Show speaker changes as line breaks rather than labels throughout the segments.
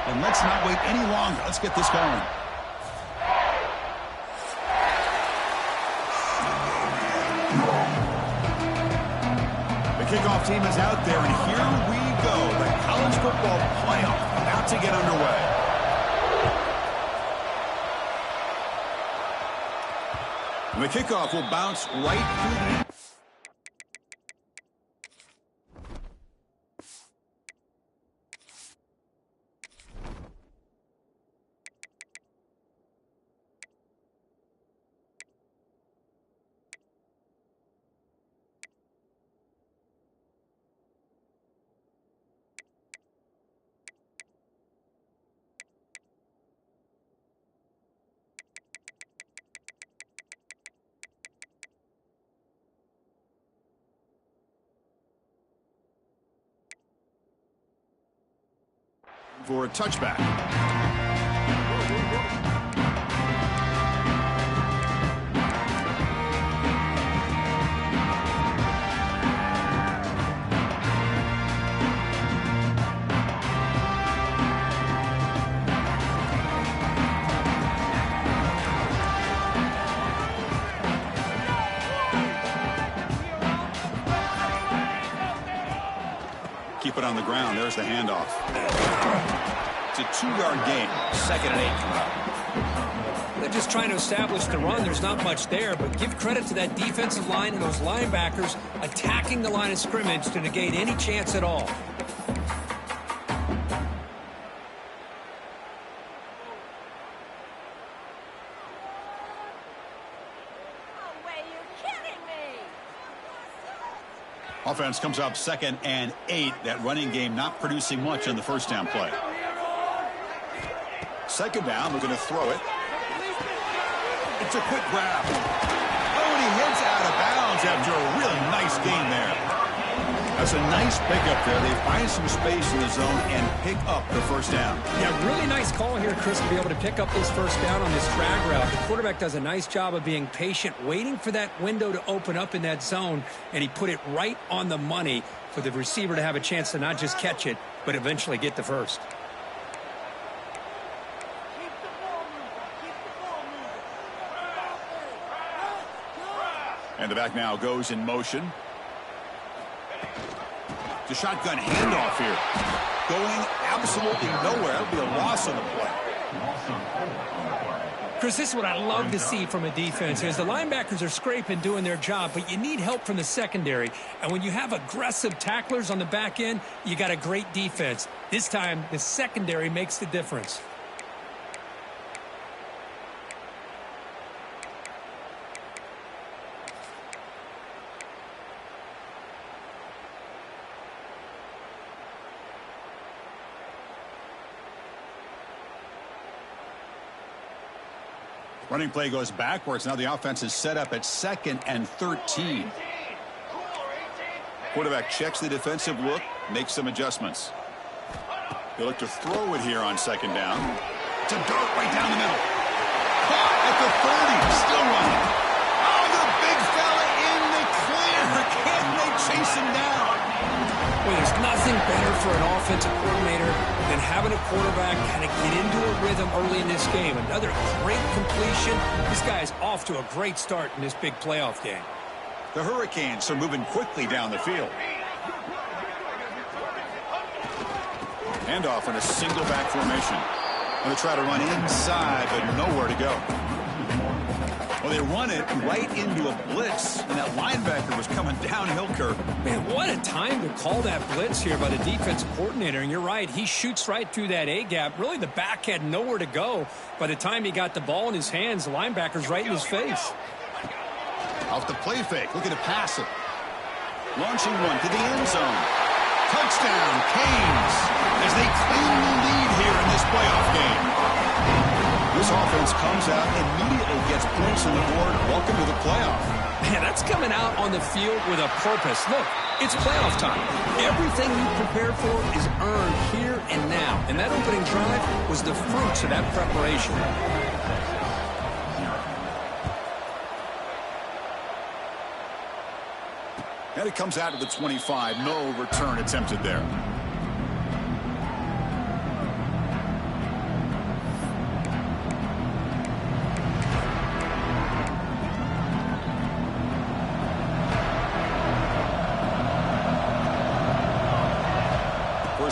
And let's not wait any longer. Let's get this going. The kickoff team is out there, and here we go. The college football playoff about to get underway. And the kickoff will bounce right through the... for a touchback. Keep it on the ground. There's the handoff. It's a 2-yard gain. 2nd and 8 coming up.
They're just trying to establish the run. There's not much there, but give credit to that defensive line and those linebackers attacking the line of scrimmage to negate any chance at all.
Offense comes up 2nd and 8. That running game not producing much on the first down play. 2nd down, looking to throw it. It's a quick grab. Oh, and he heads out of bounds after a really nice gain there. That's a nice pickup there. They find some space in the zone and pick up the first down.
Yeah, really nice call here, Chris, to be able to pick up this first down on this drag route. The quarterback does a nice job of being patient, waiting for that window to open up in that zone, and he put it right on the money for the receiver to have a chance to not just catch it, but eventually get the first.
And the back now goes in motion. The shotgun handoff here. Going absolutely nowhere. That'll be a loss on the play.
Chris, this is what I love to see from a defense is the linebackers are scraping, doing their job, but you need help from the secondary. And when you have aggressive tacklers on the back end, you got a great defense. This time, the secondary makes the difference.
Running play goes backwards. Now the offense is set up at 2nd and 13. Quarterback checks the defensive look, makes some adjustments. They look to throw it here on 2nd down. It's a dart right down the middle. Caught at the 30. Still running. Oh, the big fella in the clear. Can they chase him down?
Well, there's nothing better for an offensive coordinator than having a quarterback kind of get into a rhythm early in this game. Another great completion. This guy is off to a great start in this big playoff game.
The Hurricanes are moving quickly down the field. Handoff in a single back formation. Going to try to run inside, but nowhere to go. Well, they run it right into a blitz, and that linebacker was coming downhill, Kirk.
Man, what a time to call that blitz here by the defensive coordinator. And you're right, he shoots right through that A-gap. Really, the back had nowhere to go. By the time he got the ball in his hands, the linebacker's right in his face.
Off the play fake, looking to pass it. Launching one to the end zone. Touchdown, Canes, as they claim the lead here in this playoff game. This offense comes out, immediately gets points on the board. Welcome to the playoff.
Man, that's coming out on the field with a purpose. Look, it's playoff time. Everything you prepared for is earned here and now. And that opening drive was the fruits of that preparation.
And it comes out to the 25. No return attempted there.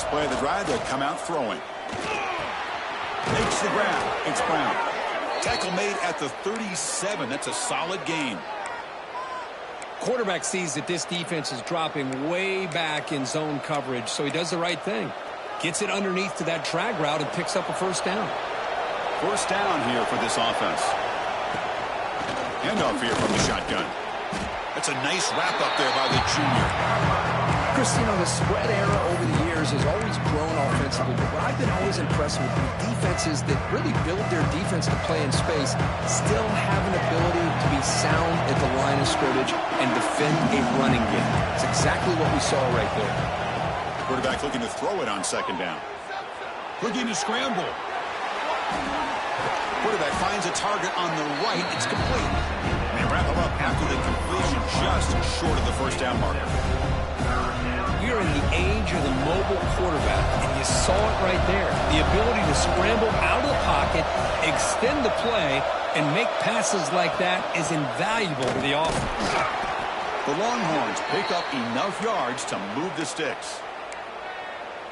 Last play of the drive, they'll come out throwing. Makes the grab. It's Brown. Tackle made at the 37. That's a solid gain.
Quarterback sees that this defense is dropping way back in zone coverage, so he does the right thing. Gets it underneath to that drag route and picks up a first down.
First down here for this offense. Handoff here from the shotgun. That's a nice wrap-up there by the junior.
Chris, you know, the spread era over the years has always grown offensively, but what I've been always impressed with defenses that really build their defense to play in space still have an ability to be sound at the line of scrimmage and defend a running game. It's exactly what we saw right there.
Quarterback looking to throw it on second down. Looking to scramble. Quarterback finds a target on the right. It's complete. And they wrap him up after the completion just short of the first down marker.
We're in the age of the mobile quarterback, and you saw it right there. The ability to scramble out of the pocket, extend the play, and make passes like that is invaluable to the offense.
The Longhorns pick up enough yards to move the sticks.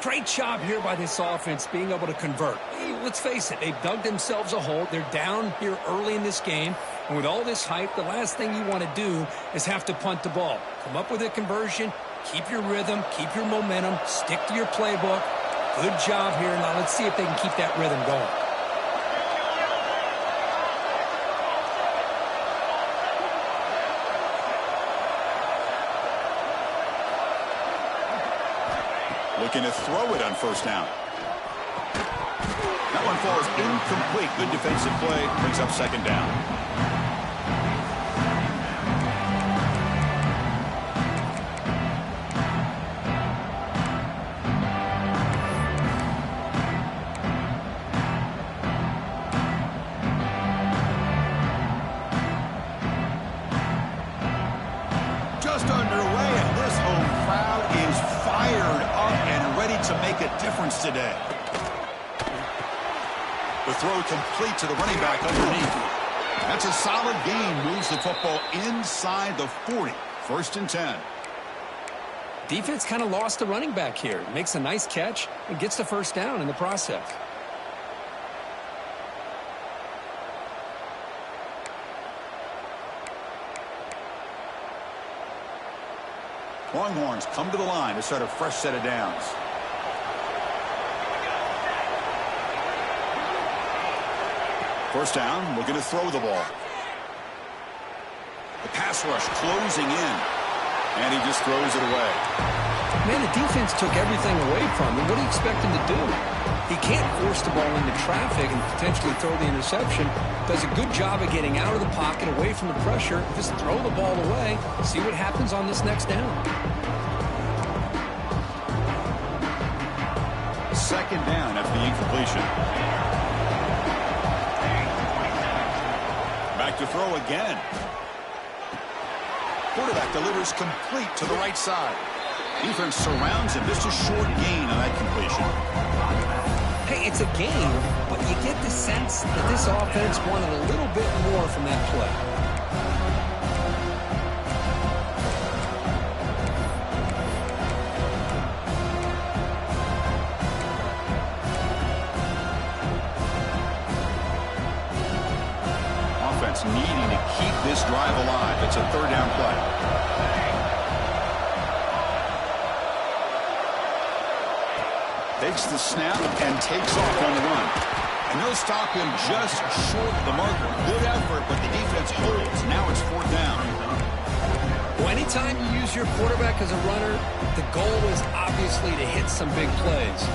Great job here by this offense being able to convert. Hey, let's face it, they've dug themselves a hole. They're down here early in this game. And with all this hype, the last thing you want to do is have to punt the ball. Come up with a conversion, keep your rhythm, keep your momentum, stick to your playbook. Good job here. Now let's see if they can keep that rhythm going.
Looking to throw it on first down. That one falls incomplete. Good defensive play. Brings up second down. Just underway, and this home crowd is fired up and ready to make a difference today. The throw complete to the running back underneath. That's a solid gain. Moves the football inside the 40. First and 10.
Defense kind of lost the running back here. Makes a nice catch and gets the first down in the process.
Longhorns come to the line to start a fresh set of downs. First down, looking to throw the ball. The pass rush closing in, and he just throws it away.
Man, the defense took everything away from him. What do you expect him to do? He can't force the ball into traffic and potentially throw the interception. Does a good job of getting out of the pocket, away from the pressure. Just throw the ball away. See what happens on this next down.
Second down after the incompletion. Back to throw again. Quarterback delivers complete to the right side. Defense surrounds him. Just a short gain on that completion.
Hey, it's a game, but you get the sense that this offense wanted a little bit more from that play.
Offense needing to keep this drive alive. It's a third down play. Takes the snap and takes off on the run. And they'll stop him just short of the marker. Good effort, but the defense holds. Now it's fourth down.
Well, anytime you use your quarterback as a runner, the goal is obviously to hit some big plays.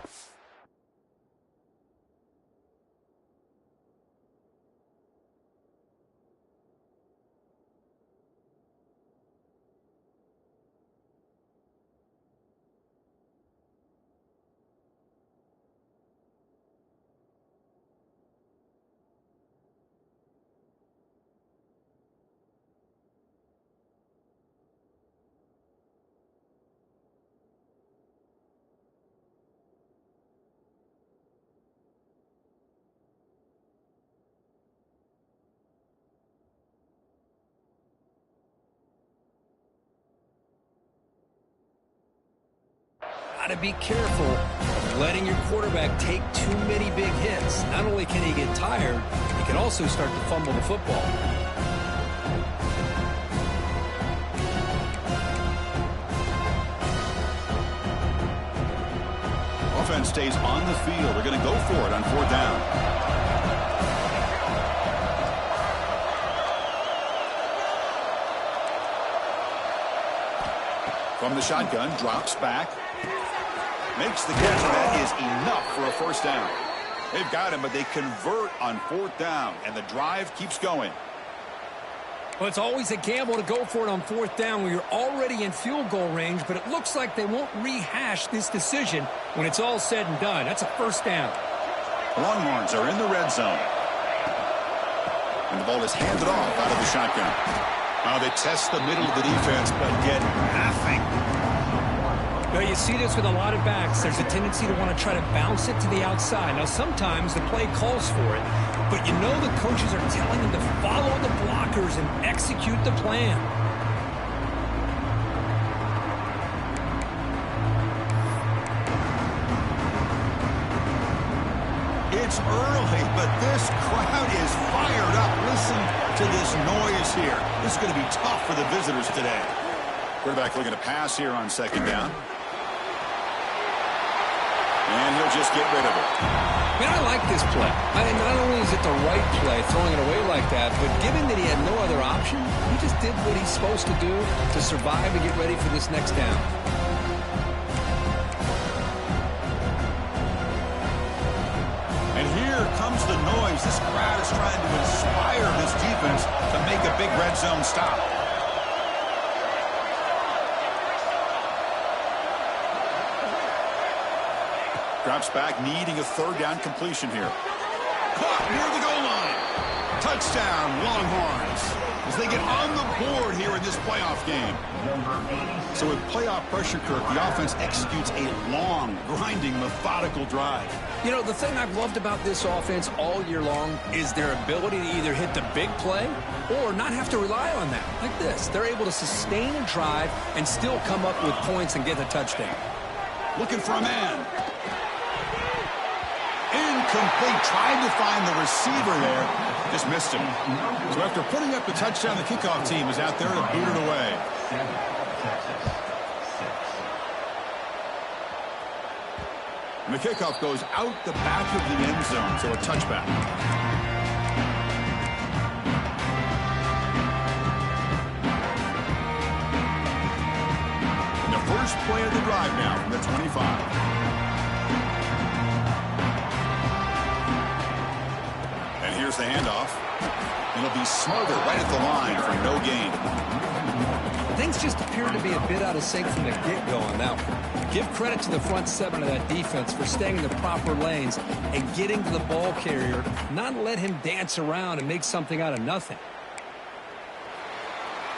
Got to be careful letting your quarterback take too many big hits. Not only can he get tired, he can also start to fumble the football.
Offense stays on the field. They're going to go for it on 4th down. From the shotgun, drops back. Makes the catch, and that is enough for a 1st down. They've got him, but they convert on 4th down, and the drive keeps going.
Well, it's always a gamble to go for it on 4th down when you're already in field goal range, but it looks like they won't rehash this decision when it's all said and done. That's a 1st down.
Longhorns are in the red zone. And the ball is handed off out of the shotgun. They test the middle of the defense, but get nothing.
Well, you see this with a lot of backs. There's a tendency to want to try to bounce it to the outside. Now, sometimes the play calls for it, but you know the coaches are telling them to follow the blockers and execute the plan.
It's early, but this crowd is fired up. Listen to this noise here. This is going to be tough for the visitors today. Quarterback looking to pass here on 2nd down. And he'll just get rid of it.
Man, I like this play. Not only is it the right play, throwing it away like that, but given that he had no other option, he just did what he's supposed to do to survive and get ready for this next down.
And here comes the noise. This crowd is trying to inspire this defense to make a big red zone stop. Drops back, needing a 3rd down completion here. Caught near the goal line. Touchdown, Longhorns, as they get on the board here in this playoff game. So with playoff pressure, Kirk, the offense executes a long, grinding, methodical drive.
You know, the thing I've loved about this offense all year long is their ability to either hit the big play or not have to rely on that. Like this, they're able to sustain a drive and still come up with points and get a touchdown.
Looking for a man. Incomplete. Tried to find the receiver there. Just missed him. So after putting up the touchdown, the kickoff team is out there to boot it away. And the kickoff goes out the back of the end zone, so a touchback. And the first play of the drive now from the 25. Here's the handoff. It'll be smothered right at the line for no gain.
Things just appear to be a bit out of sync from the get-go on that one. Give credit to the front 7 of that defense for staying in the proper lanes and getting to the ball carrier, not let him dance around and make something out of nothing.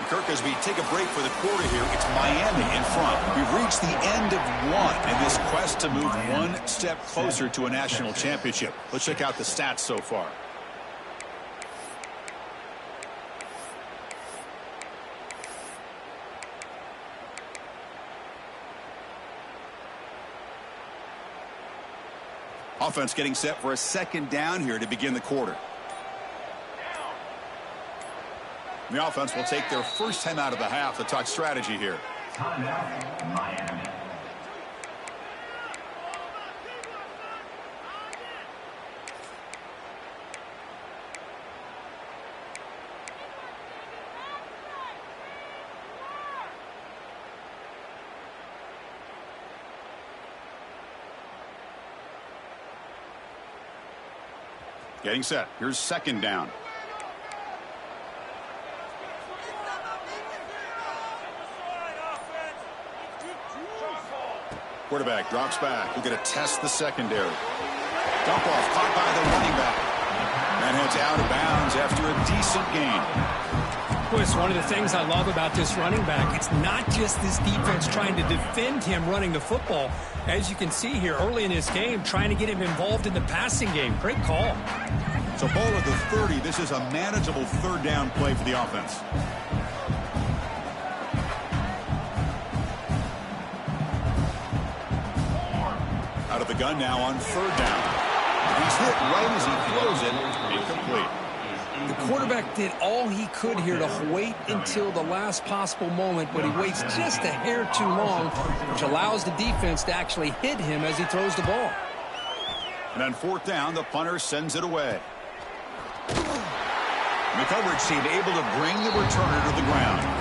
Kirk, as we take a break for the quarter here, it's Miami in front. We've reached the end of one in this quest to move one step closer to a national championship. Let's check out the stats so far. Offense getting set for a 2nd down here to begin the quarter. The offense will take their first time out of the half to talk strategy here.
Timeout, Miami.
Getting set. Here's 2nd down. Quarterback drops back. We're going to test the secondary. Dump off caught by the running back. And heads out of bounds after a decent gain.
Well, it's one of the things I love about this running back. It's not just this defense trying to defend him running the football. As you can see here early in this game, trying to get him involved in the passing game. Great call.
So ball at the 30. This is a manageable 3rd down play for the offense. Out Out of the gun now on third down. He's hit right as he throws it. Incomplete.
The quarterback did all he could here to wait until the last possible moment, but he waits just a hair too long, which allows the defense to actually hit him as he throws the ball.
And on fourth down, the punter sends it away. The coverage team able to bring the returner to the ground.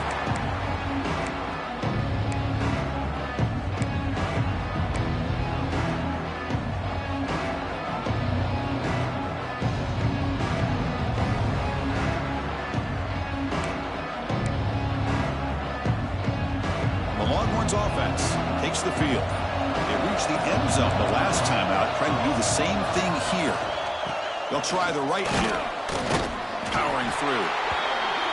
Offense takes the field. They reach the end zone the last time out, trying to do the same thing here. They'll try the right here. Powering through.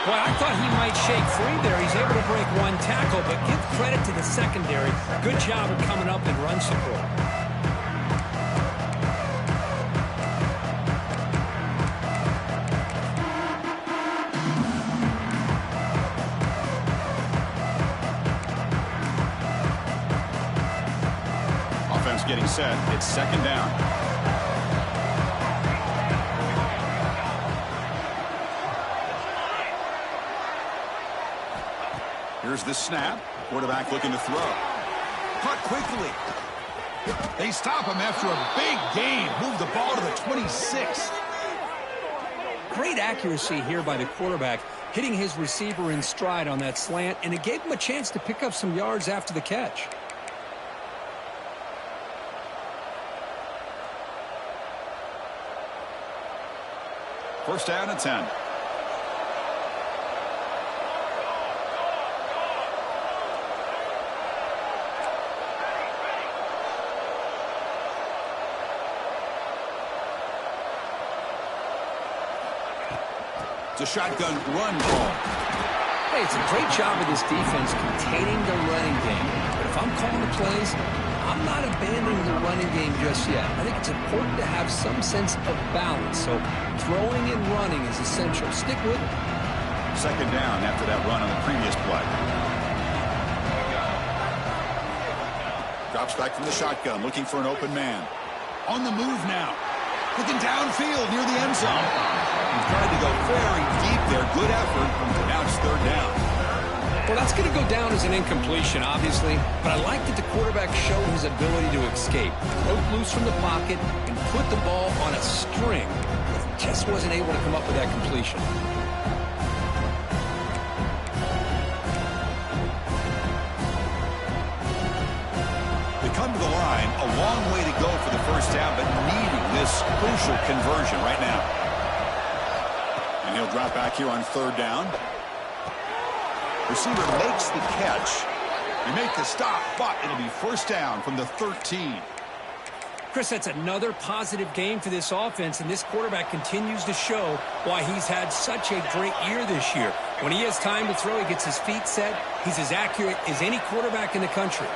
Well, I thought he might shake free there. He's able to break one tackle, but give credit to the secondary. Good job of coming up and run support.
Getting set. It's second down. Here's the snap. Quarterback looking to throw. Cut quickly. They stop him after a big gain. Move the ball to the 26.
Great accuracy here by the quarterback, hitting his receiver in stride on that slant, and it gave him a chance to pick up some yards after the catch.
First down and 10. It's a shotgun run call.
Hey, it's a great job of this defense containing the running game. But if I'm calling the plays, I'm not abandoning the running game just yet. I think it's important to have some sense of balance. So throwing and running is essential. Stick with it.
Second down after that run on the previous play. Drops back from the shotgun, looking for an open man. On the move now. Looking downfield near the end zone. He tried to go very deep there. Good effort. Now it's third down.
Well, that's going to go down as an incompletion, obviously, but I like that the quarterback showed his ability to escape, broke loose from the pocket, and put the ball on a string, but he just wasn't able to come up with that completion.
They come to the line, a long way to go for the first down, but needing this crucial conversion right now. And he'll drop back here on third down. Receiver makes the catch. They make the stop, but it'll be first down from the 13.
Chris, that's another positive game for this offense, and this quarterback continues to show why he's had such a great year this year. When he has time to throw, he gets his feet set. He's as accurate as any quarterback in the country.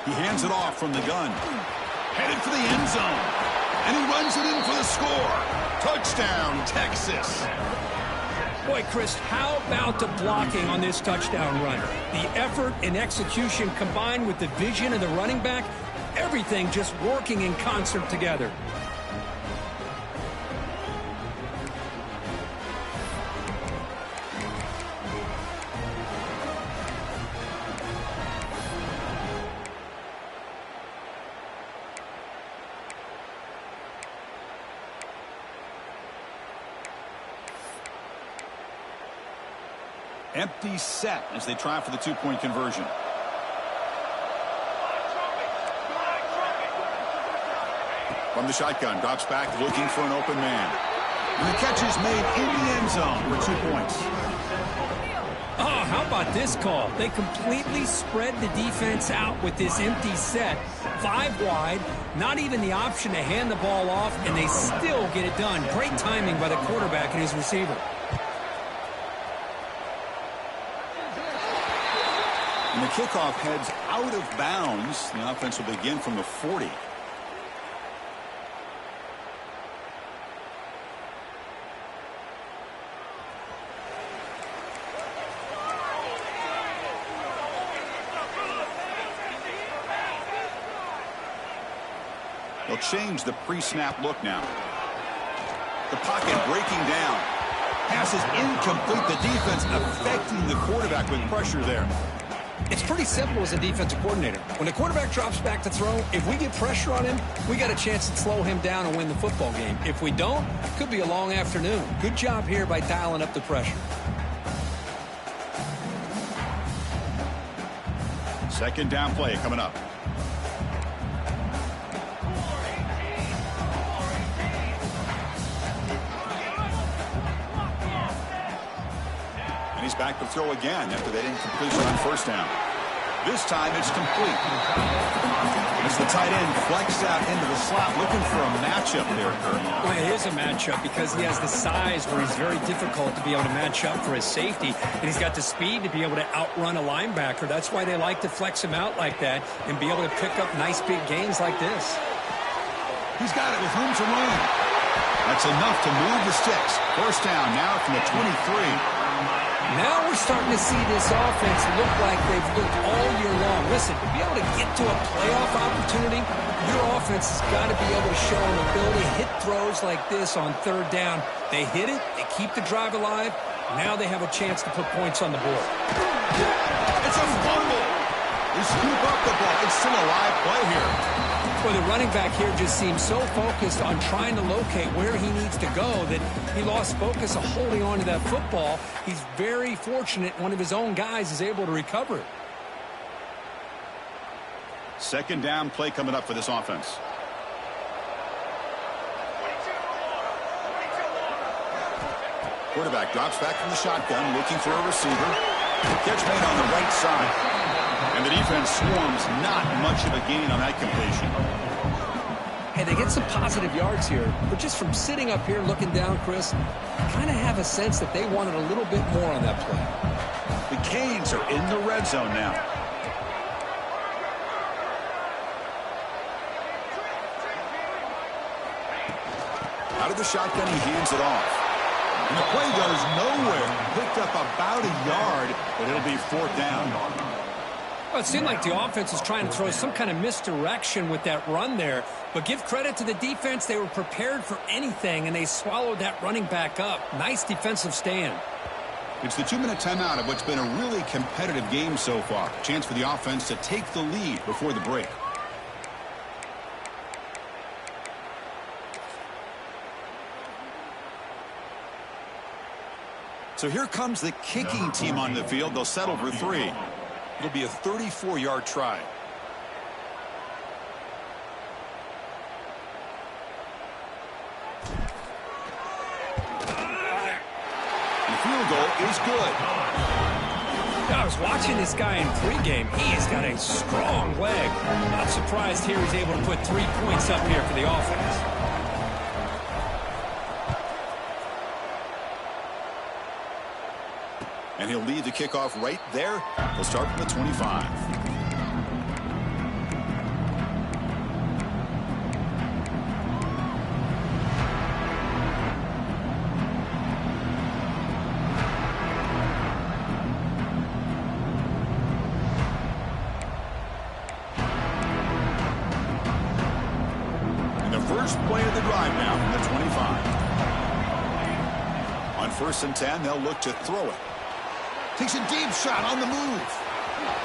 He hands it off from the gun. Headed for the end zone. And he runs it in for the score. Touchdown, Texas.
Boy, Chris, how about the blocking on this touchdown run? The effort and execution combined with the vision of the running back, everything just working in concert together.
Empty set as they try for the two-point conversion. From the shotgun, drops back looking for an open man. And the catch is made in the end zone for 2 points.
Oh, how about this call? They completely spread the defense out with this empty set. 5 wide, not even the option to hand the ball off, and they still get it done. Great timing by the quarterback and his receiver.
And the kickoff heads out of bounds. The offense will begin from the 40. change the pre-snap look now. The pocket breaking down. Pass is incomplete. The defense affecting the quarterback with pressure there.
It's pretty simple as a defensive coordinator. When the quarterback drops back to throw, if we get pressure on him, we got a chance to slow him down and win the football game. If we don't, it could be a long afternoon. Good job here by dialing up the pressure.
Second down play coming up. And he's back to throw again after that incompletion on first down. This time it's complete. As the tight end flexed out into the slot, looking for a matchup there, Kurt.
Well, it is a matchup because he has the size where he's very difficult to be able to match up for his safety, and he's got the speed to be able to outrun a linebacker. That's why they like to flex him out like that and be able to pick up nice big gains like this.
He's got it with room to run. That's enough to move the sticks. First down now from the 23.
Now we're starting to see this offense look like they've looked all year long. Listen, to be able to get to a playoff opportunity, your offense has got to be able to show an ability to hit throws like this on third down. They hit it, they keep the drive alive. Now they have a chance to put points on the board.
It's a fumble. They scoop up the ball. It's still a live play here.
Well, the running back here just seems so focused on trying to locate where he needs to go that he lost focus of holding on to that football. He's very fortunate one of his own guys is able to recover it.
Second down play coming up for this offense. Quarterback drops back from the shotgun, looking for a receiver. Catch made on the right side. And the defense swarms, not much of a gain on that completion.
Hey, they get some positive yards here, but just from sitting up here looking down, Chris, I kind of have a sense that they wanted a little bit more on that play.
The Canes are in the red zone now. Out of the shotgun, he hands it off. And the play goes nowhere. Picked up about a yard, but it'll be fourth down.
Well, it seemed like the offense was trying to throw some kind of misdirection with that run there. But give credit to the defense. They were prepared for anything, and they swallowed that running back up. Nice defensive stand.
It's the 2-minute timeout of what's been a really competitive game so far. Chance for the offense to take the lead before the break. So here comes the kicking team on the field. They'll settle for 3. It'll be a 34-yard try. The field goal is good.
I was watching this guy in pregame. He has got a strong leg. Not surprised here he's able to put 3 points up here for the offense.
And he'll lead the kickoff right there. They'll start from the 25. And the first play of the drive now from the 25. On 1st and 10, they'll look to throw it. Takes a deep shot on the move.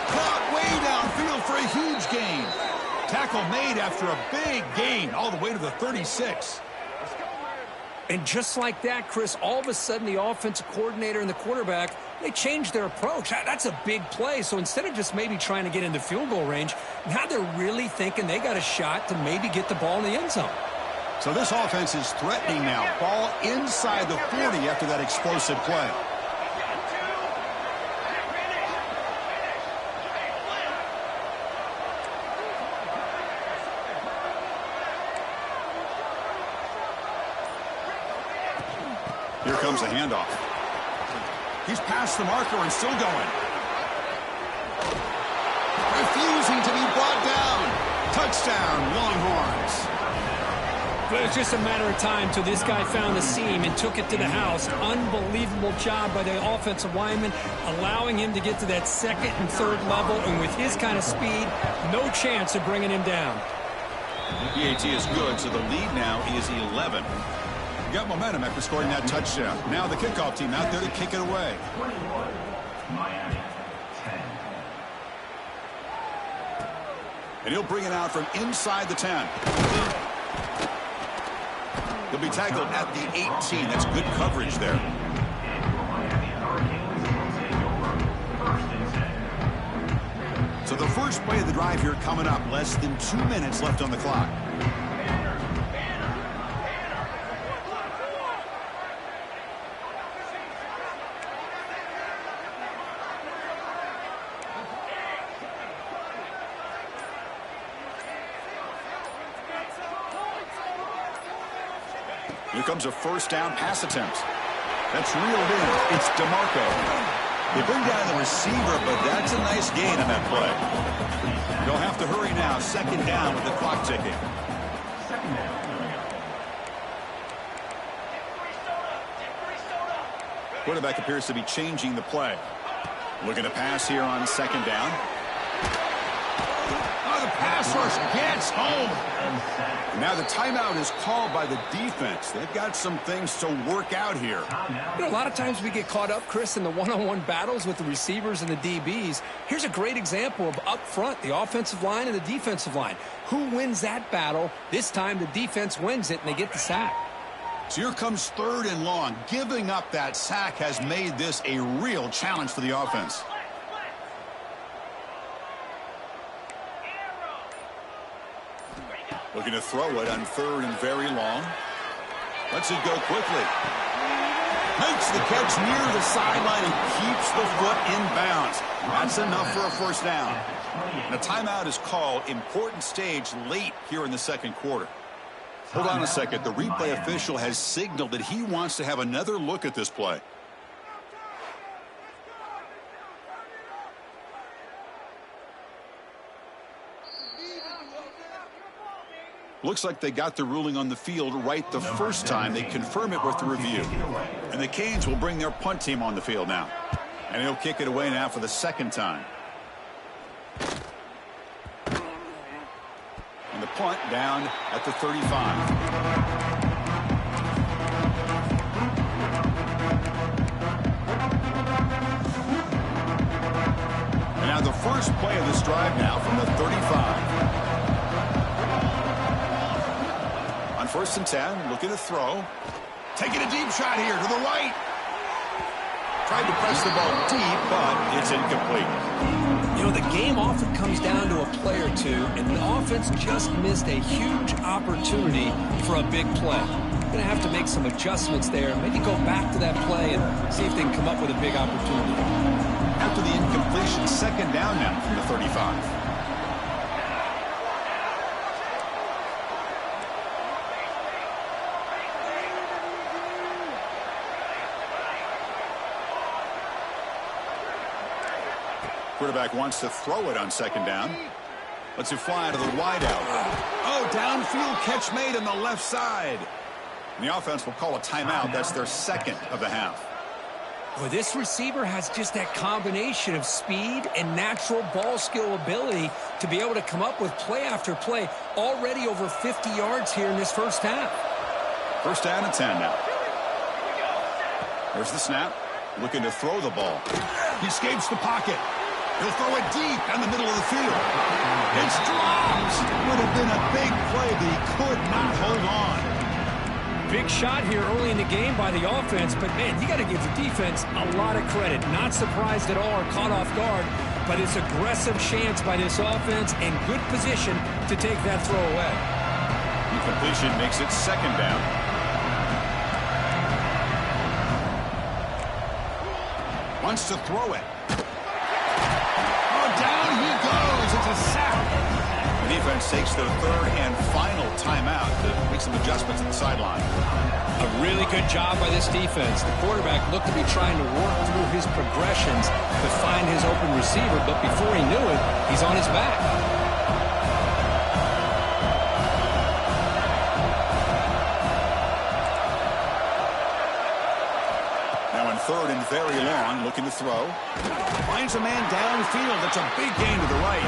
Caught way downfield for a huge gain. Tackle made after a big gain all the way to the 36.
And just like that, Chris, all of a sudden the offensive coordinator and the quarterback, they changed their approach. That's a big play. So instead of just maybe trying to get into field goal range, now they're really thinking they got a shot to maybe get the ball in the end zone.
So this offense is threatening now. Ball inside the 40 after that explosive play. Here comes the handoff. He's past the marker and still going. Refusing to be brought down. Touchdown, Longhorns.
But it's just a matter of time till this guy found the seam and took it to the house. Unbelievable job by the offensive lineman, allowing him to get to that 2nd and 3rd level. And with his kind of speed, no chance of bringing him down.
PAT is good, so the lead now is 11. Got momentum after scoring that touchdown. Now the kickoff team out there to kick it away.
21, Miami, 10.
And he'll bring it out from inside the 10. He'll be tackled at the 18. That's good coverage there. So the first play of the drive here coming up. Less than 2 minutes left on the clock. Here comes a first down pass attempt. That's reeled in. It's DeMarco. They bring down the receiver, but that's a nice gain on that play. They'll have to hurry now. Second down with the clock ticking. Quarterback appears to be changing the play. Looking to pass here on second down. Oh, the pass rush gets home. And now the timeout is called by the defense. They've got some things to work out here.
You know, a lot of times we get caught up, Chris, in the one-on-one battles with the receivers and the DBs. Here's a great example of up front, the offensive line and the defensive line. Who wins that battle? This time the defense wins it, and they get the sack.
So here comes third and long. Giving up that sack has made this a real challenge for the offense. Looking to throw it on third and very long. Lets it go quickly. Makes the catch near the sideline and keeps the foot in bounds. That's enough for a first down. And a timeout is called. Important stage late here in the second quarter. Hold on a second. The replay official has signaled that he wants to have another look at this play. Looks like they got the ruling on the field right the first time. They confirm it with the review. And the Canes will bring their punt team on the field now. And he'll kick it away now for the second time. And the punt down at the 35. And now the first play of this drive now from the 35. First and 10, looking to throw. Taking a deep shot here to the right. Tried to press the ball deep, but it's incomplete.
You know, the game often comes down to a play or two, and the offense just missed a huge opportunity for a big play. Going to have to make some adjustments there. Maybe go back to that play and see if they can come up with a big opportunity.
After the incompletion, second down now from the 35. Quarterback wants to throw it on second down. Lets it fly to the wideout. Oh, downfield catch made on the left side. And the offense will call a timeout. That's their second of the half.
Well, this receiver has just that combination of speed and natural ball skill ability to be able to come up with play after play. Already over 50 yards here in this first half.
First down and 10 now. There's the snap. Looking to throw the ball. He escapes the pocket. He'll throw it deep down the middle of the field. It's dropped. Would have been a big play, but he could not hold on.
Big shot here early in the game by the offense, but, man, you got to give the defense a lot of credit. Not surprised at all or caught off guard, but it's aggressive chance by this offense and good position to take that throw away.
Incompletion makes it second down. Wants to throw it. Down he goes. It's a sack. The defense takes their third and final timeout to make some adjustments at the sideline.
A really good job by this defense. The quarterback looked to be trying to work through his progressions to find his open receiver, but before he knew it, he's on his back.
Third and very long, looking to throw. Finds a man downfield. That's a big gain to the right.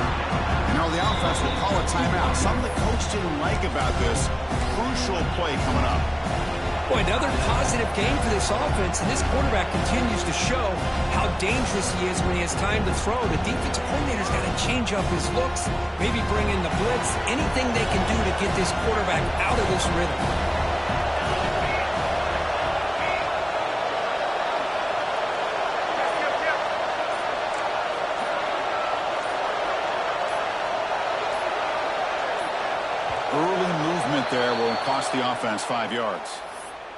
And now Now the offense will call a timeout. Something the coach didn't like about this. Crucial play coming up.
Boy, another positive game for this offense, and this quarterback continues to show how dangerous he is when he has time to throw. The defensive coordinator's got to change up his looks, maybe bring in the blitz, anything they can do to get this quarterback out of this rhythm.
Early movement there will cost the offense 5 yards.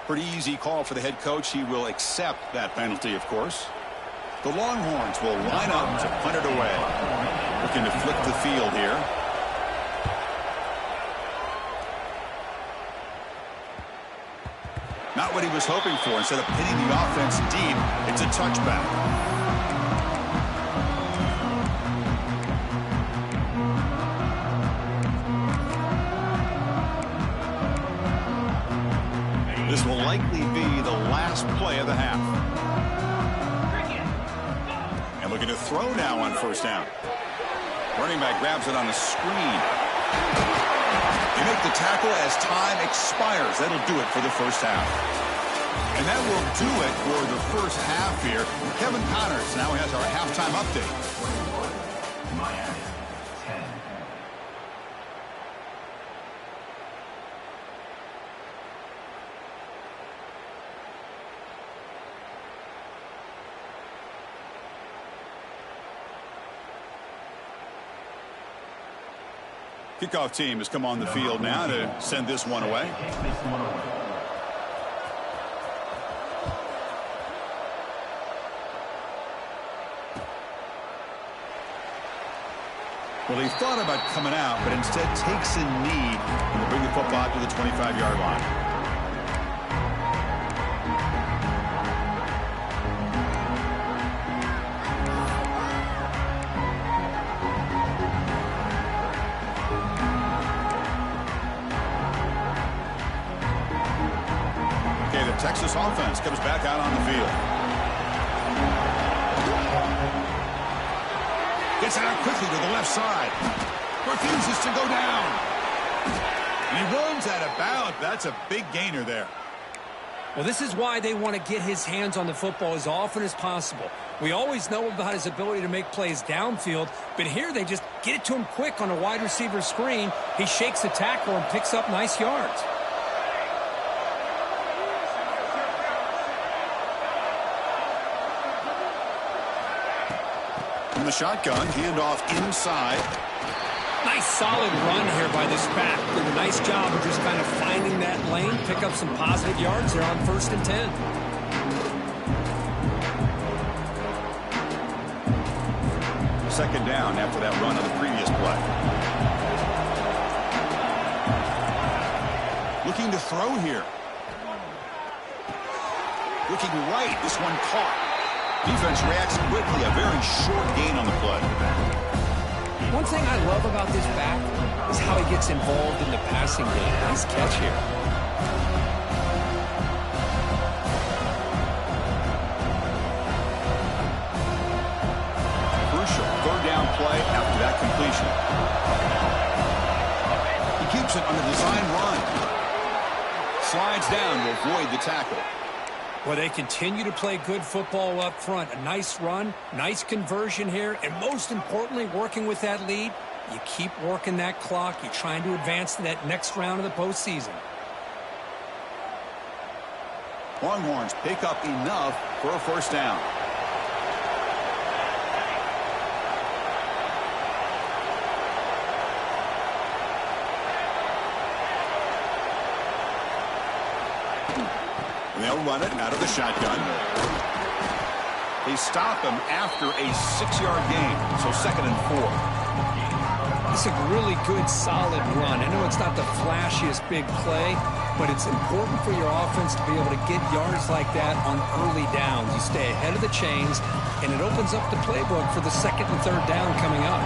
Pretty easy call for the head coach. He will accept that penalty, of course. The Longhorns will line up to punt it away. Looking to flip the field here. Not what he was hoping for. Instead of pinning the offense deep, it's a touchback. This will likely be the last play of the half. And looking to throw now on first down. Running back grabs it on the screen. They make the tackle as time expires. That'll do it for the first half. And that will do it for the first half here. Kevin Connors now has our halftime update.
Miami 10.
Kickoff team has come on the field now to send this one away. Well, he thought about coming out, but instead takes a knee and will bring the football to the 25-yard line. Texas offense comes back out on the field. Gets it out quickly to the left side. Refuses to go down. And he runs out of bounds. That's a big gainer there.
Well, this is why they want to get his hands on the football as often as possible. We always know about his ability to make plays downfield, but here they just get it to him quick on a wide receiver screen. He shakes the tackle and picks up nice yards.
From the shotgun, handoff inside.
Nice solid run here by this back. Did a nice job of just kind of finding that lane, pick up some positive yards there on 1st and 10.
Second down after that run on the previous play. Looking to throw here. Looking right, this one caught. Defense reacts quickly, a very short gain on the play.
One thing I love about this back is how he gets involved in the passing game. Nice catch here.
Crucial third down play after that completion. He keeps it on a design run. Slides down to avoid the tackle.
Well, they continue to play good football up front. A nice run, nice conversion here, and most importantly, working with that lead, you keep working that clock. You're trying to advance to that next round of the postseason.
Longhorns pick up enough for a first down. They'll run it out of the shotgun. They stop him after a 6-yard gain, so 2nd and 4.
It's a really good, solid run. I know it's not the flashiest big play, but it's important for your offense to be able to get yards like that on early downs. You stay ahead of the chains, and it opens up the playbook for the 2nd and 3rd down coming up.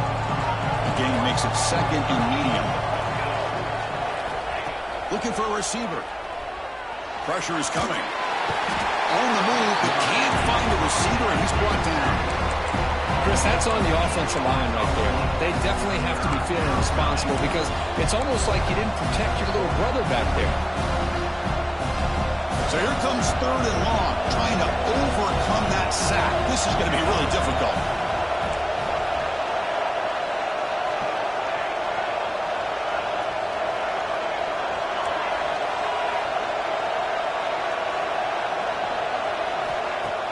The game makes it 2nd and medium. Looking for a receiver. Pressure is coming. On the move, but can't find a receiver, and he's brought down.
Chris, that's on the offensive line right there. They definitely have to be feeling responsible because it's almost like you didn't protect your little brother back there.
So here comes 3rd and long, trying to overcome that sack. This is going to be really difficult.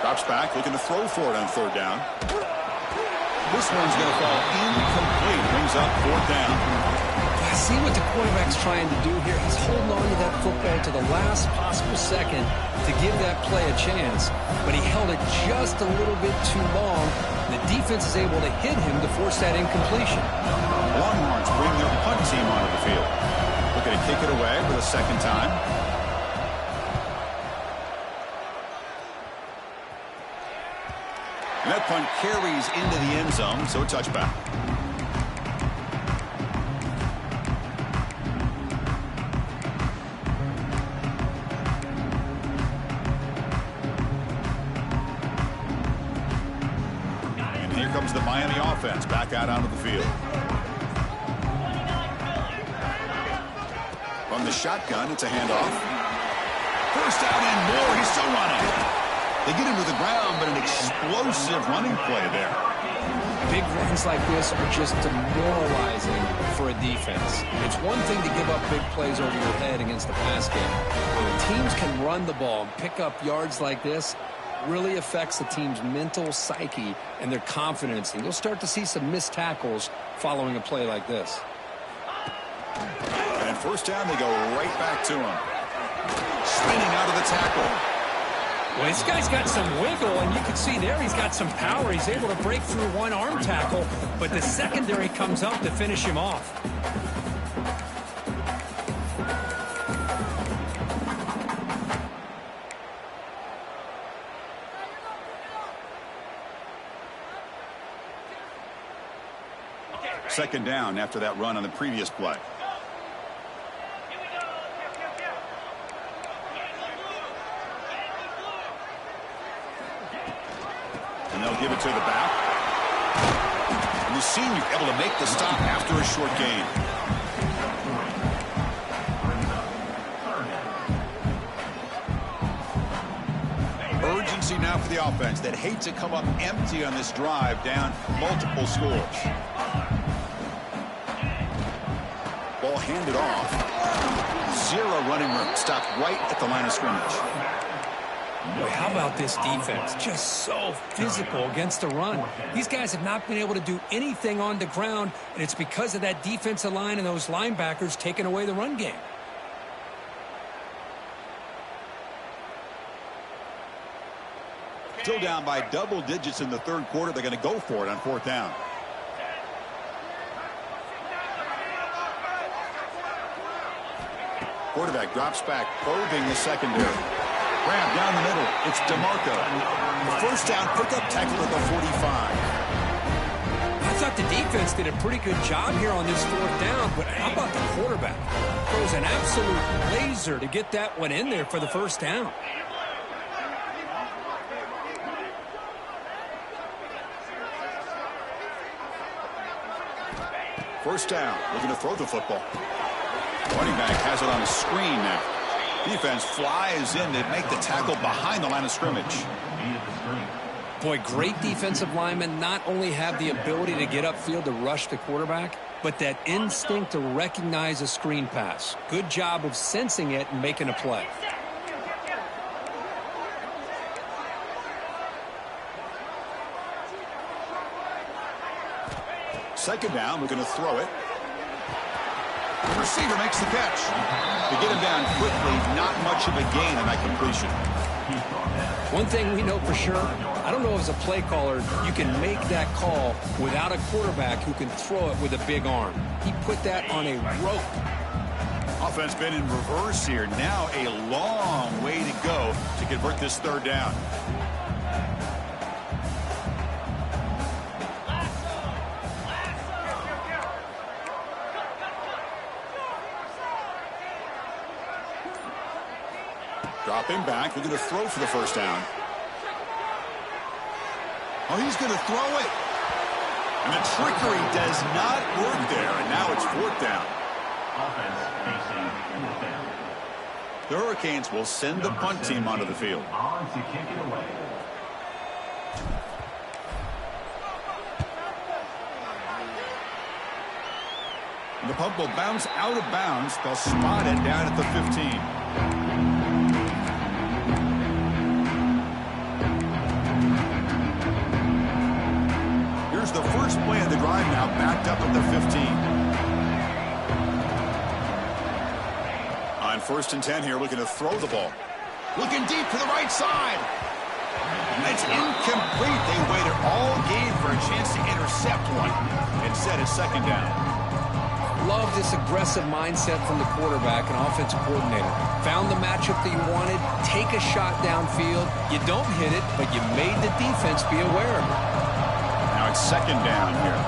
Drops back, looking to throw for it on 3rd down. This one's going to fall incomplete. Brings up 4th down.
I see what the quarterback's trying to do here. He's holding on to that football to the last possible second to give that play a chance. But he held it just a little bit too long. The defense is able to hit him to force that incompletion.
Longhorns bring their punt team onto the field. Looking to kick it away for the 2nd time. And that punt carries into the end zone, so a touchback. And here comes the Miami offense back out onto the field. From the shotgun, it's a handoff. 1st down and more. He's still running. They get him to the ground, but an explosive running play there.
Big runs like this are just demoralizing for a defense. It's one thing to give up big plays over your head against the pass game. When teams can run the ball and pick up yards like this, really affects the team's mental psyche and their confidence. And you'll start to see some missed tackles following a play like this.
And 1st down, they go right back to him. Spinning out of the tackle.
Well, this guy's got some wiggle, and you can see there he's got some power. He's able to break through one arm tackle, but the secondary comes up to finish him off.
Second down after that run on the previous play. And they'll give it to the back. And the senior able to make the stop after a short gain. Urgency now for the offense that hates to come up empty on this drive, down multiple scores. Ball handed off. 0 running room. Stopped right at the line of scrimmage.
Boy, how about this defense? Just so physical against the run. These guys have not been able to do anything on the ground, and it's because of that defensive line and those linebackers taking away the run game.
Still down by double digits in the 3rd quarter. They're going to go for it on 4th down. Quarterback drops back, probing the secondary. Grab down the middle. It's DeMarco. The 1st down pickup tackle at the 45.
I thought the defense did a pretty good job here on this 4th down, but how about the quarterback? Throws an absolute laser to get that one in there for the 1st down.
First down, looking to throw the football. Running back has it on a screen now. Defense flies in to make the tackle behind the line of scrimmage.
Boy, great defensive linemen not only have the ability to get upfield to rush the quarterback, but that instinct to recognize a screen pass. Good job of sensing it and making a play.
Second down, we're going to throw it. The receiver makes the catch. To get him down quickly, not much of a gain on that completion.
One thing we know for sure, I don't know as a play caller, you can make that call without a quarterback who can throw it with a big arm. He put that on a rope.
Offense been in reverse here. Now a long way to go to convert this 3rd down. Dropping back, we're going to throw for the 1st down. Oh, he's going to throw it. And the trickery does not work there, and now it's 4th down.
Offense facing 4th down.
The Hurricanes will send the punt team onto the field.
On to kick it away.
And the punt will bounce out of bounds. They'll spot it down at the 15. Here's the first play of the drive now, backed up at the 15. On 1st and 10 here, looking to throw the ball. Looking deep to the right side. That's incomplete. They waited all game for a chance to intercept one. Instead, it's 2nd down.
Love this aggressive mindset from the quarterback and offensive coordinator. Found the matchup that you wanted, take a shot downfield. You don't hit it, but you made the defense be aware of it.
Now it's 2nd down here.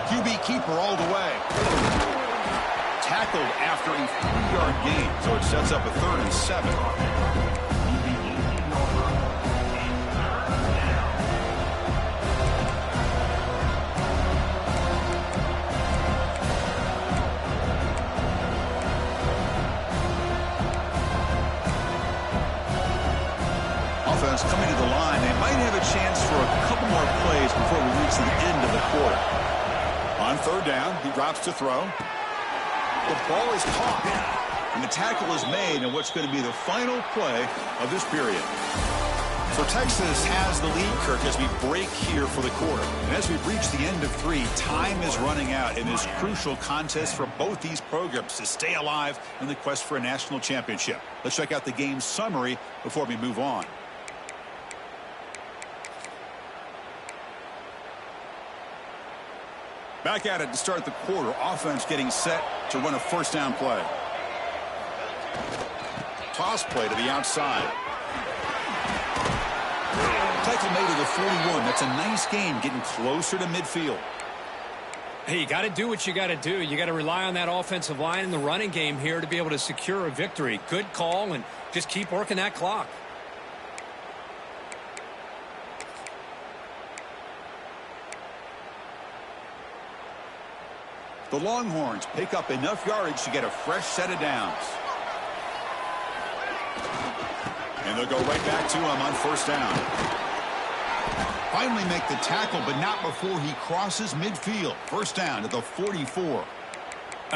QB keeper all the way. Tackled after a 3-yard gain, so it sets up a 3rd and 7. Offense coming to the line. They might have a chance for a couple more plays before we reach the end of the quarter. On 3rd down, he drops to throw. The ball is caught, and the tackle is made in what's going to be the final play of this period. So Texas has the lead, Kirk, as we break here for the quarter. And as we reach the end of 3, time is running out in this crucial contest for both these programs to stay alive in the quest for a national championship. Let's check out the game summary before we move on. Back at it to start the quarter. Offense getting set to run a 1st down play. Toss play to the outside. Tackle made to the 41. That's a nice game, getting closer to midfield.
Hey, you got to do what you got to do. You got to rely on that offensive line in the running game here to be able to secure a victory. Good call, and just keep working that clock.
The Longhorns pick up enough yardage to get a fresh set of downs. And they'll go right back to him on 1st down. Finally make the tackle, but not before he crosses midfield. 1st down at the 44.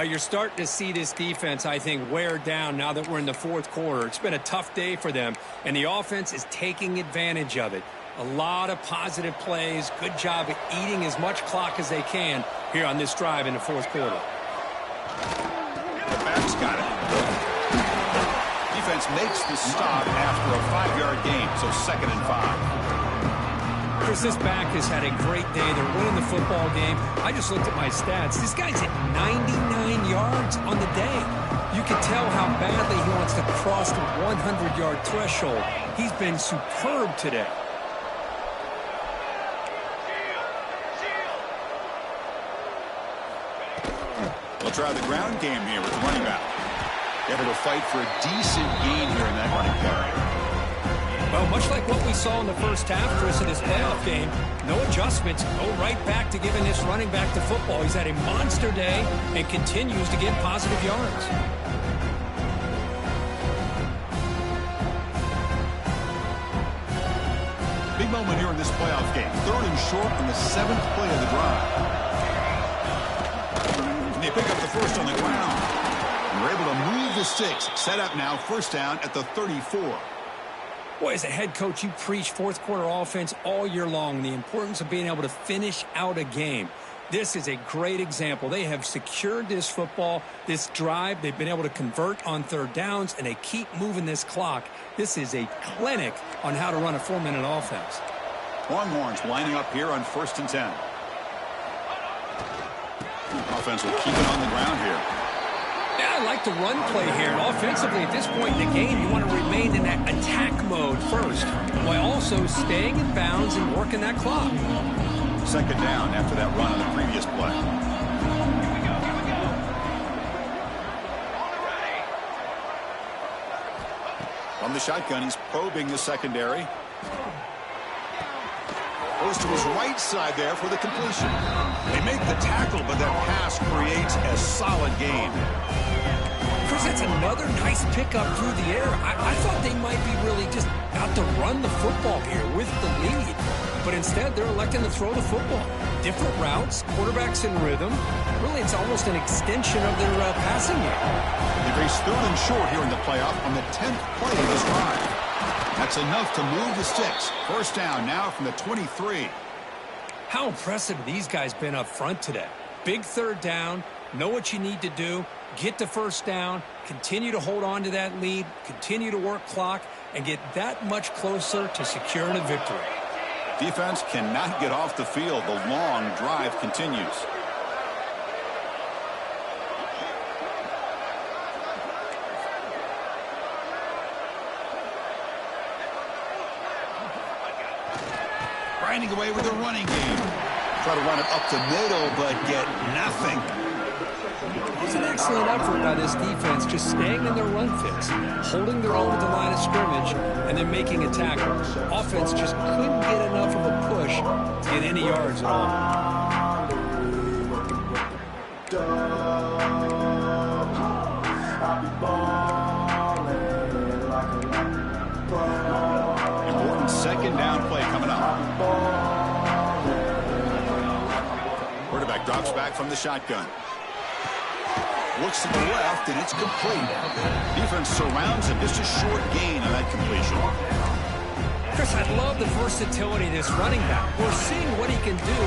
You're starting to see this defense, I think, wear down now that we're in the 4th quarter. It's been a tough day for them, and the offense is taking advantage of it. A lot of positive plays. Good job at eating as much clock as they can here on this drive in the 4th quarter.
The back's got it. Defense makes the stop after a 5-yard gain, so 2nd and 5.
Chris, this back has had a great day. They're winning the football game. I just looked at my stats. This guy's at 99 yards on the day. You can tell how badly he wants to cross the 100-yard threshold. He's been superb today.
They'll try the ground game here with the running back. Able to fight for a decent gain here in that running carry.
Well, much like what we saw in the first half, Chris, in this playoff game, no adjustments. Go right back to giving this running back to football. He's had a monster day and continues to get positive yards.
Big moment here in this playoff game. 3rd and short on the 7th play of the drive. And they pick up the first on the ground. And we're able to move the sticks. Set up now, 1st down at the 34.
Boy, as a head coach, you preach 4th quarter offense all year long. The importance of being able to finish out a game. This is a great example. They have secured this football, this drive. They've been able to convert on 3rd downs, and they keep moving this clock. This is a clinic on how to run a 4-minute offense.
Longhorns lining up here on 1st and 10. Offense will keep it on the ground here.
Yeah, I like the run play here. Offensively, at this point in the game, you want to remain in that attack mode first, while also staying in bounds and working that clock.
2nd down after that run on the previous play. From the shotgun, he's probing the secondary. Goes to his right side there for the completion. They make the tackle, but that pass creates a solid gain.
Chris, that's another nice pickup through the air. I thought they might be really just out to run the football here with the lead. But instead, they're electing to throw the football. Different routes, quarterbacks in rhythm. Really, it's almost an extension of their passing game.
They face 3rd and short here in the playoff on the 10th play of this drive. That's enough to move the sticks. First down now from the 23.
How impressive have these guys been up front today? Big 3rd down, know what you need to do, get the first down, continue to hold on to that lead, continue to work clock, and get that much closer to securing a victory.
Defense cannot get off the field. The long drive continues. Grinding away with the running game. Try to run it up the middle, but get nothing.
It was an excellent effort by this defense, just staying in their run fits, holding their own at the line of scrimmage, and then making a tackle. Offense just couldn't get enough of a push to get any yards at all.
Important 2nd down play coming up. Quarterback drops back from the shotgun. Looks to the left, and it's complete. Defense surrounds him. Just a short gain on that completion.
Chris, I love the versatility of this running back. We're seeing what he can do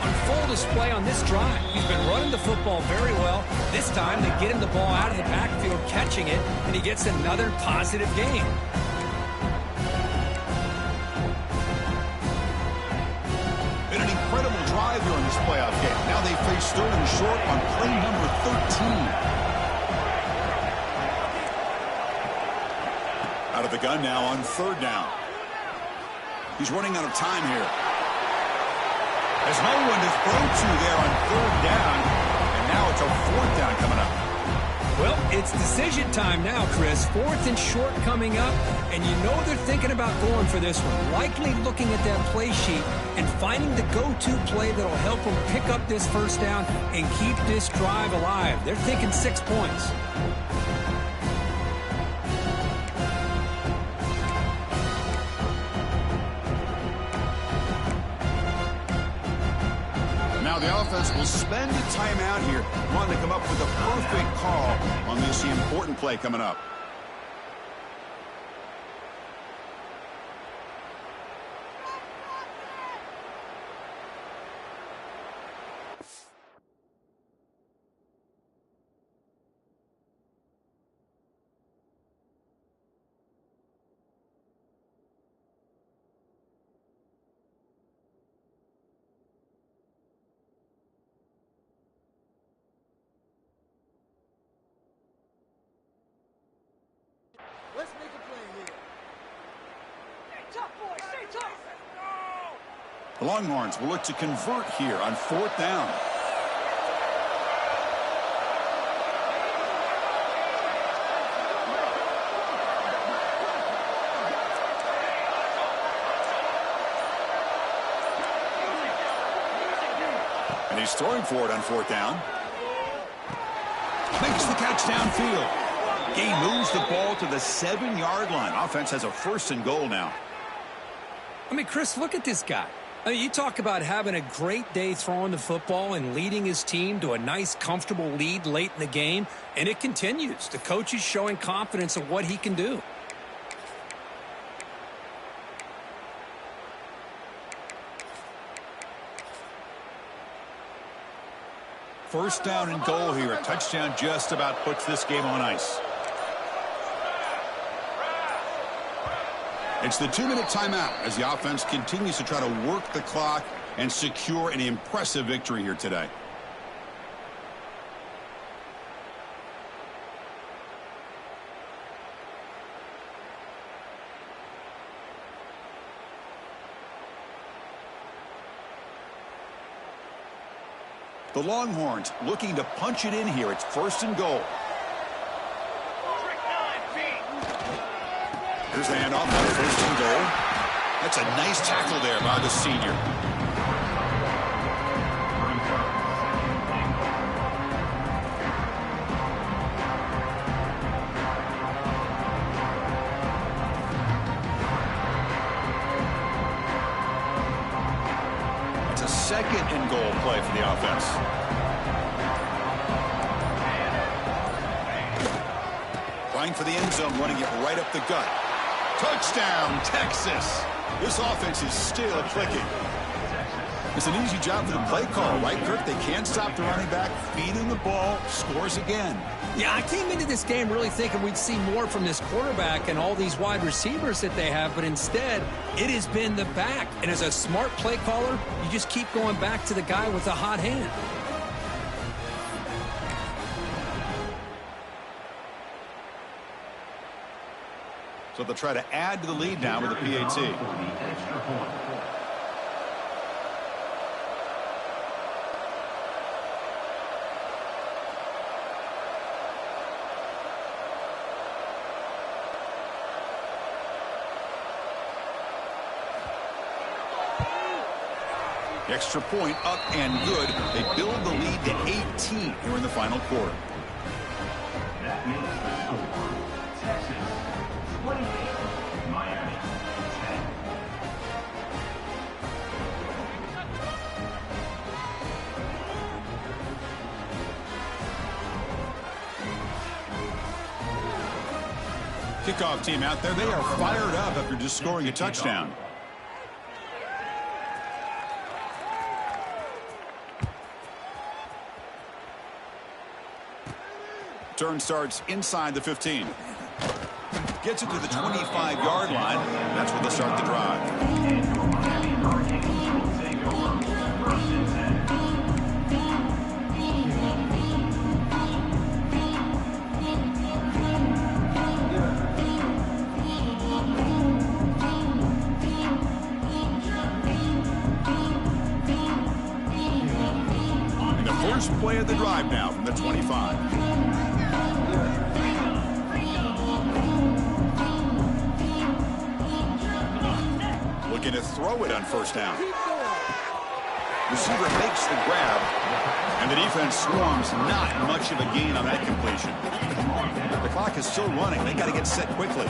on full display on this drive. He's been running the football very well. This time, they get him the ball out of the backfield, catching it, and he gets another positive gain.
Been an incredible drive here in this playoff game. Now they face 3rd and short on play number 13. Out of the gun now on 3rd down. He's running out of time here. There's no one to throw to there on 3rd down. And now it's a 4th down coming up.
Well, it's decision time now, Chris. 4th and short coming up, and you know they're thinking about going for this one. Likely looking at that play sheet and finding the go-to play that'll help them pick up this first down and keep this drive alive. They're thinking 6 points.
The offense will spend a timeout here, wanting to come up with a perfect call on this important play coming up.
Let's make a play here. Stay tough, boys. Stay tough.
The Longhorns will look to convert here on 4th down. And he's throwing for it on 4th down. Makes the catch downfield. Gain moves the ball to the 7-yard line. Offense has a 1st and goal now.
I mean, Chris, look at this guy. I mean, you talk about having a great day throwing the football and leading his team to a nice, comfortable lead late in the game, and it continues. The coach is showing confidence of what he can do.
First down and goal here. A touchdown just about puts this game on ice. It's the 2-minute timeout as the offense continues to try to work the clock and secure an impressive victory here today. The Longhorns looking to punch it in here. It's 1st and goal. Here's the handoff on 1st and goal. That's a nice tackle there by the senior. It's a second and goal play for the offense. Trying for the end zone, running it right up the gut. Touchdown, Texas. This offense is still clicking. It's an easy job for the play call, right, Kirk? They can't stop the running back, feed him the ball, scores again.
Yeah, I came into this game really thinking we'd see more from this quarterback and all these wide receivers that they have, but instead, it has been the back. And as a smart play caller, you just keep going back to the guy with the hot hand.
So they'll try to add to the lead now with the PAT. The extra point up and good. They build the lead to 18 here in the final quarter.
That makes the score Texas 28, Miami 10.
Kickoff team out there. They are fired up after just scoring a touchdown. Turn starts inside the 15. Gets it to the 25-yard line. That's where they'll start the drive. And the first play of the drive now from the 25. Looking to throw it on first down. Receiver makes the grab, and the defense swarms. Not much of a gain on that completion. The clock is still running. They got to get set quickly.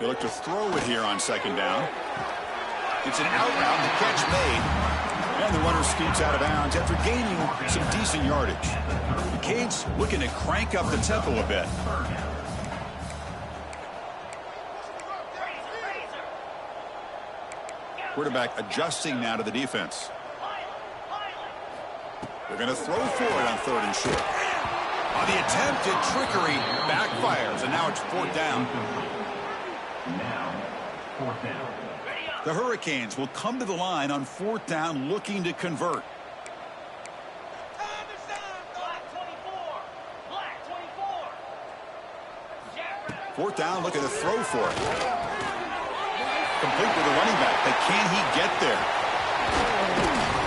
They look to throw it here on second down. It's an out route. The catch made, and the runner scoots out of bounds after gaining some decent yardage. The Canes looking to crank up the tempo a bit. Quarterback adjusting now to the defense. They're going to throw for it on third and short. On the attempted trickery, backfires, and now it's fourth down.
Now, fourth down.
The Hurricanes will come to the line on fourth down looking to convert. Fourth down, looking to throw for it. Complete with the running back, but can he get there?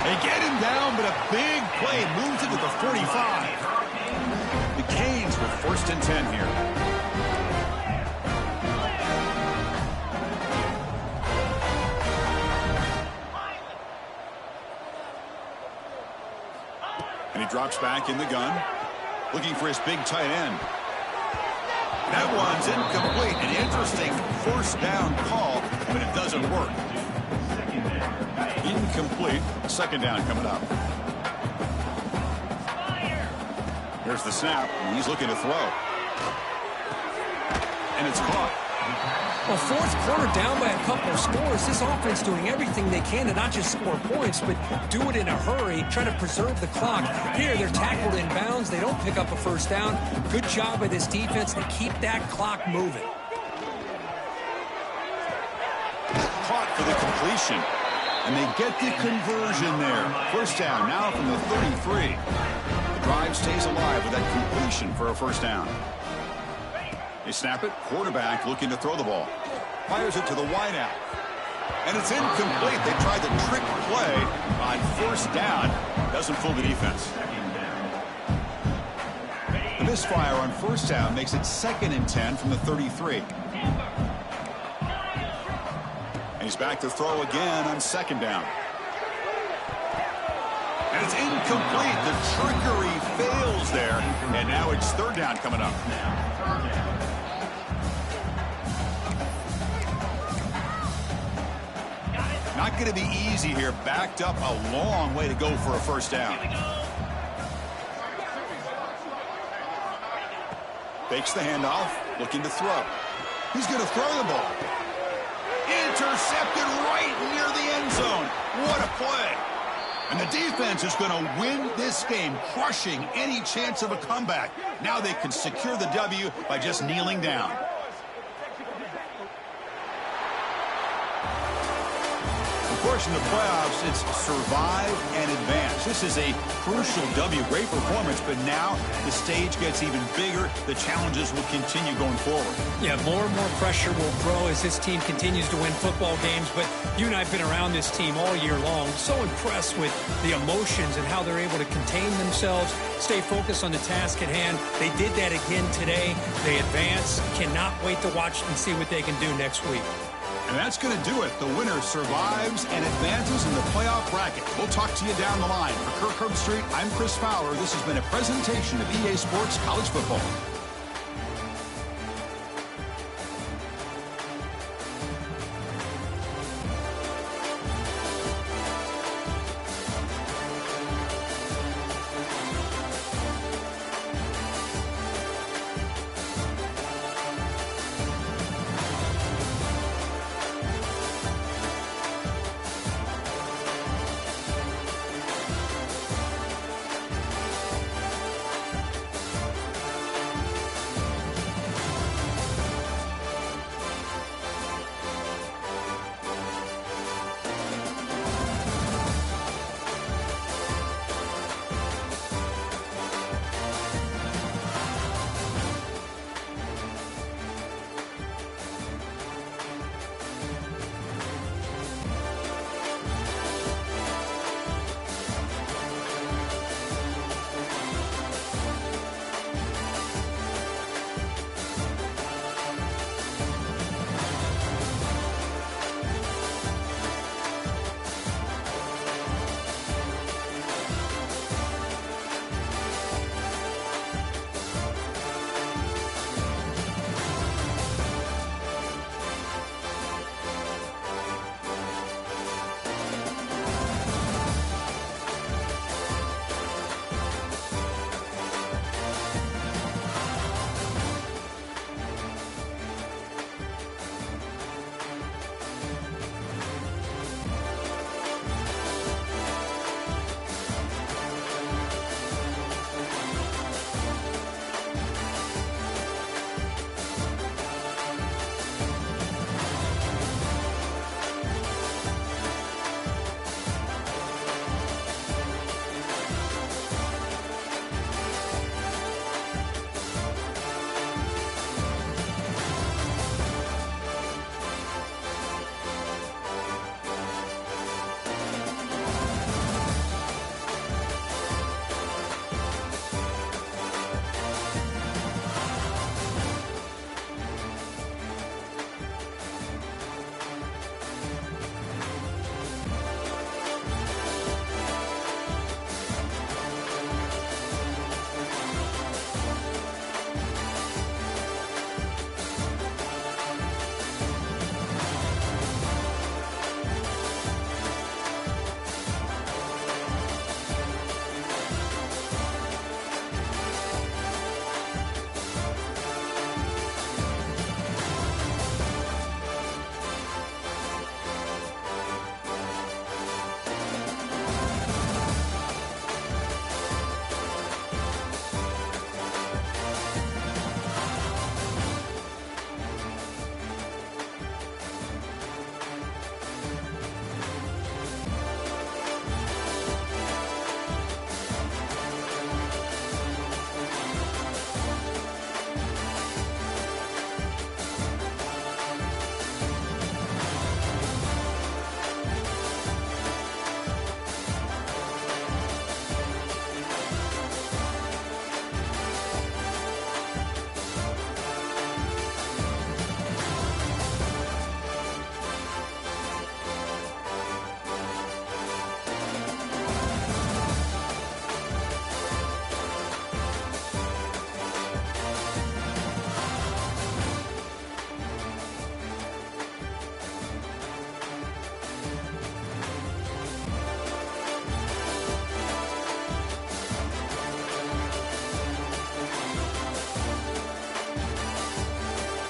They get him down, but a big play moves it to the 45. The Canes with first and 10 here. And he drops back in the gun, looking for his big tight end. That one's incomplete. An interesting first down call, but it doesn't work. Incomplete. Second down coming up. Here's the snap. And he's looking to throw. And it's caught.
Well, fourth quarter down by a couple of scores. This offense doing everything they can to not just score points, but do it in a hurry, try to preserve the clock. Here, they're tackled in bounds. They don't pick up a first down. Good job by this defense to keep that clock moving.
Caught for the completion. And they get the conversion there. First down now from the 33. The drive stays alive with that completion for a first down. They snap it. Quarterback looking to throw the ball. Fires it to the wideout. And it's incomplete. They tried the trick play on first down. Doesn't fool the defense. The misfire on first down makes it 2nd and 10 from the 33. And he's back to throw again on 2nd down. And it's incomplete. The trickery fails there. And now it's 3rd down coming up. Not going to be easy here. Backed up a long way to go for a 1st down. Fakes the handoff, looking to throw. He's going to throw the ball. Intercepted right near the end zone. What a play. And the defense is going to win this game, crushing any chance of a comeback. Now they can secure the W by just kneeling down. Of course, in the playoffs, it's survive and advance. This is a crucial W. Great performance, but now the stage gets even bigger. The challenges will continue going forward.
Yeah, more and more pressure will grow as this team continues to win football games. But you and I have been around this team all year long. So impressed with the emotions and how they're able to contain themselves, stay focused on the task at hand. They did that again today. They advance. Cannot wait to watch and see what they can do next week.
And that's going to do it. The winner survives and advances in the playoff bracket. We'll talk to you down the line. For Kirk Herbstreit, I'm Chris Fowler. This has been a presentation of EA Sports College Football.